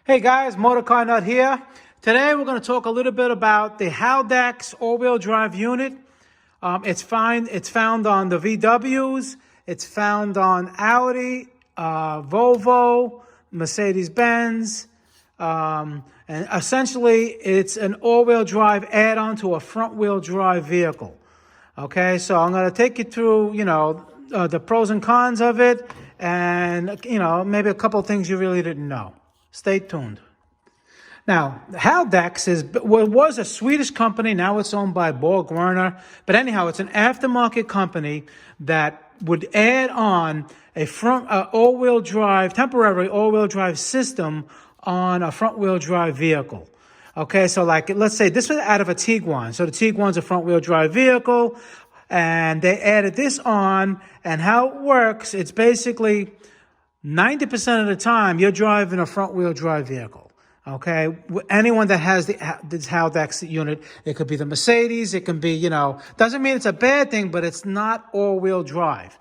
Hey guys, MotorCarNut here. Today we're going to talk a little bit about the Haldex all-wheel drive unit. It's found on the VWs. It's found on Audi, Volvo, Mercedes-Benz. And essentially, it's an all-wheel drive add-on to a front-wheel drive vehicle. Okay, so I'm going to take you through, the pros and cons of it and, maybe a couple of things you really didn't know. Stay tuned. Now, Haldex was a Swedish company. Now it's owned by Werner. But anyhow, it's an aftermarket company that would add on a all-wheel drive, temporary all-wheel drive system on a front-wheel drive vehicle. Okay, so like, let's say this was out of a Tiguan. So the Tiguan's a front-wheel drive vehicle, and they added this on. And how it works, it's basically 90% of the time, you're driving a front-wheel drive vehicle, okay? Anyone that has this Haldex unit, it could be the Mercedes, it can be, doesn't mean it's a bad thing, but it's not all-wheel drive.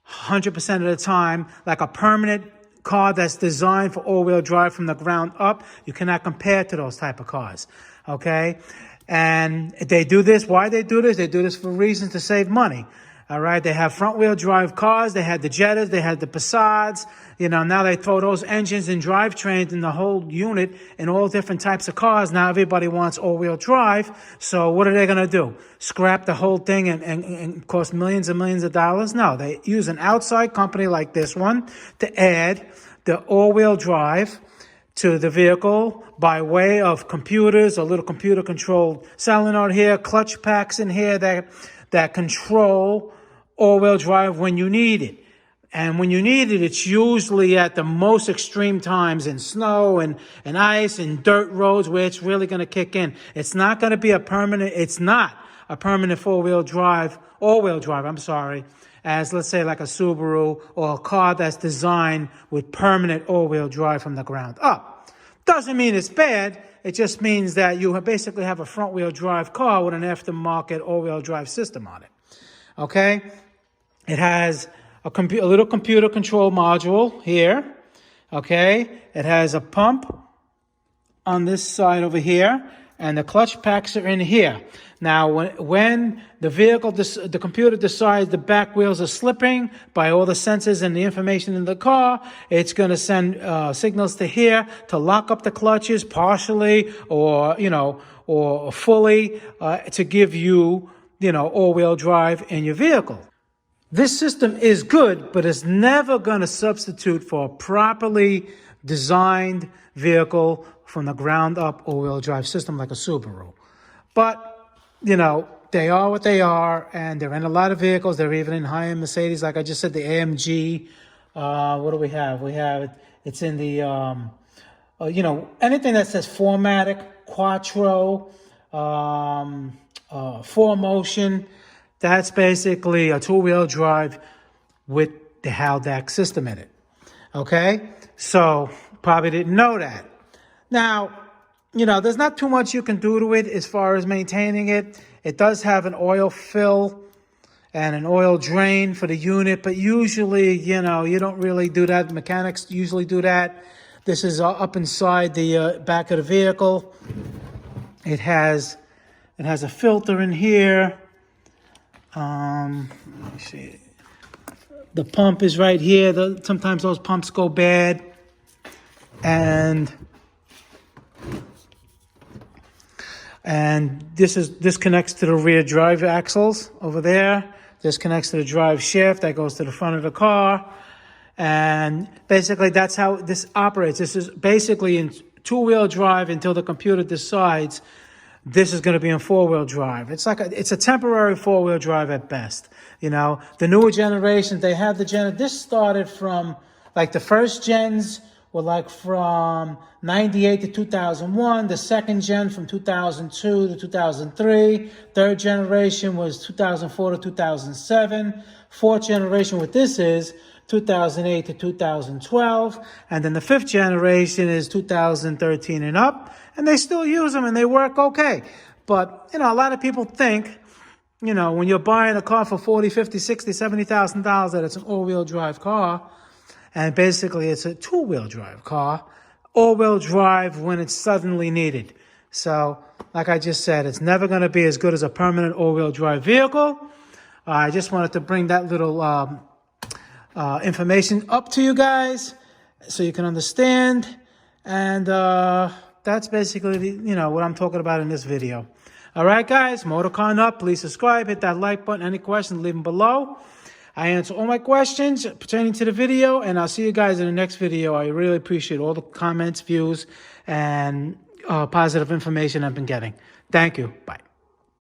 100% of the time, like a permanent car that's designed for all-wheel drive from the ground up, you cannot compare to those type of cars, okay? And they do this. Why they do this? They do this for reasons to save money. All right, they have front-wheel drive cars. They had the Jettas. They had the Passats. Now they throw those engines and drivetrains in the whole unit in all different types of cars. Now everybody wants all-wheel drive. So what are they going to do? Scrap the whole thing and cost millions and millions of dollars? No, they use an outside company like this one to add the all-wheel drive to the vehicle by way of computers, a little computer-controlled solenoid here, clutch packs in here that control all-wheel drive when you need it. And when you need it, it's usually at the most extreme times in snow and ice and dirt roads where it's really going to kick in. It's not going to be it's not a permanent all-wheel drive, as let's say like a Subaru or a car that's designed with permanent all-wheel drive from the ground up. Doesn't mean it's bad. It just means that you basically have a front-wheel drive car with an aftermarket all-wheel drive system on it. Okay? It has a little computer control module here. Okay? It has a pump on this side over here, and the clutch packs are in here. Now, when the computer decides the back wheels are slipping by all the sensors and the information in the car, it's going to send signals to here to lock up the clutches partially or fully to give you, all-wheel drive in your vehicle. This system is good, but it's never going to substitute for a properly designed vehicle from the ground up all-wheel drive system like a Subaru. But, they are what they are, and they're in a lot of vehicles. They're even in high-end Mercedes. Like I just said, the AMG. What do we have? It's in the, anything that says 4MATIC, Quattro, 4Motion. That's basically a two-wheel drive with the Haldex system in it. Okay? So, probably didn't know that. Now, there's not too much you can do to it as far as maintaining it. It does have an oil fill and an oil drain for the unit, but usually, you don't really do that. Mechanics usually do that. This is up inside the back of the vehicle. It has a filter in here. Let me see. The pump is right here. Sometimes those pumps go bad. And this connects to the rear drive axles over there. This connects to the drive shaft that goes to the front of the car. And basically that's how this operates. This is basically in two-wheel drive until the computer decides this is going to be in four-wheel drive. It's a temporary four-wheel drive at best. The newer generations, they have this started from like the first gens were like from 98 to 2001, the second gen from 2002 to 2003, third generation was 2004 to 2007, fourth generation, what this is, 2008 to 2012, and then the fifth generation is 2013 and up, and they still use them and they work okay. But, a lot of people think, when you're buying a car for $40,000, $50,000, $60,000, $70,000 that it's an all-wheel drive car, and basically it's a two-wheel drive car. all-wheel drive when it's suddenly needed. So, like I just said, it's never going to be as good as a permanent all-wheel drive vehicle. I just wanted to bring that little information up to you guys so you can understand. And that's basically, what I'm talking about in this video. All right, guys, MotorCarNut, please subscribe, hit that like button. Any questions, leave them below. I answer all my questions pertaining to the video, and I'll see you guys in the next video. I really appreciate all the comments, views, and positive information I've been getting. Thank you. Bye.